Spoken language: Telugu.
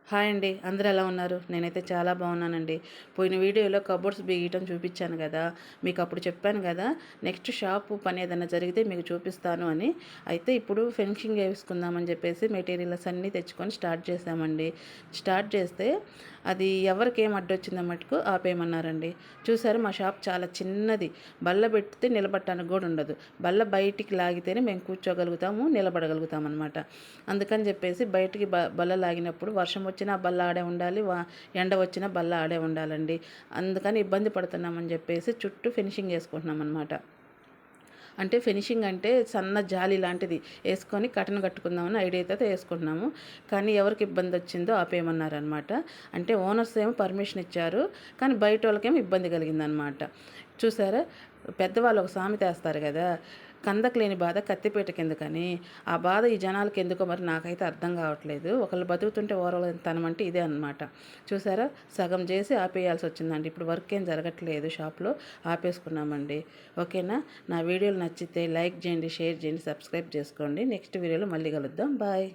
హాయ్ అండి, అందరూ ఎలా ఉన్నారు? నేనైతే చాలా బాగున్నానండి. పోయిన వీడియోలో కబోర్డ్స్ బిగియటం చూపించాను కదా, మీకు అప్పుడు చెప్పాను కదా, నెక్స్ట్ షాపు పని ఏదైనా జరిగితే మీకు చూపిస్తాను అని. అయితే ఇప్పుడు ఫినిషింగ్ వేసుకుందామని చెప్పేసి మెటీరియల్స్ అన్నీ తెచ్చుకొని స్టార్ట్ చేసామండి. స్టార్ట్ చేస్తే అది ఎవరికి ఏం అడ్డొచ్చిందో మటుకు ఆపేయమన్నారండి. చూసారు, మా షాప్ చాలా చిన్నది. బల్ల పెడితే నిలబడటానికి కూడా ఉండదు. బల్ల బయటికి లాగితేనే మేము కూర్చోగలుగుతాము, నిలబడగలుగుతాం అనమాట. అందుకని చెప్పేసి బయటికి బల్ల లాగినప్పుడు వర్షం వచ్చినా బల్ల ఆడే ఉండాలి, ఎండ వచ్చినా బల్ల ఆడే ఉండాలండి. అందుకని ఇబ్బంది పడుతున్నామని చెప్పేసి చుట్టూ ఫినిషింగ్ వేసుకుంటున్నాం అనమాట. అంటే ఫినిషింగ్ అంటే సన్న జాలి లాంటిది వేసుకొని కటన్ కట్టుకుందామని ఐడియాతో వేసుకుంటున్నాము. కానీ ఎవరికి ఇబ్బంది వచ్చిందో ఆపేయమన్నారనమాట. అంటే ఓనర్స్ ఏమో పర్మిషన్ ఇచ్చారు, కానీ బయట వాళ్ళకేమో ఇబ్బంది కలిగిందనమాట. చూసారా, పెద్దవాళ్ళు ఒక సామెత వేస్తారు కదా, కందకు లేని బాధ కత్తిపీట కిందకని. ఆ బాధ ఈ జనాలకి ఎందుకో మరి నాకైతే అర్థం కావట్లేదు. ఒకళ్ళు బతుకుతుంటే ఓరవతనం అంటే ఇదే అనమాట. చూసారా, సగం చేసి ఆపేయాల్సి వచ్చిందండి. ఇప్పుడు వర్క్ ఏం జరగట్లేదు షాప్లో, ఆపేసుకున్నామండి. ఓకేనా? నా వీడియోలు నచ్చితే లైక్ చేయండి, షేర్ చేయండి, సబ్స్క్రైబ్ చేసుకోండి. నెక్స్ట్ వీడియోలో మళ్ళీ కలుద్దాం. బాయ్.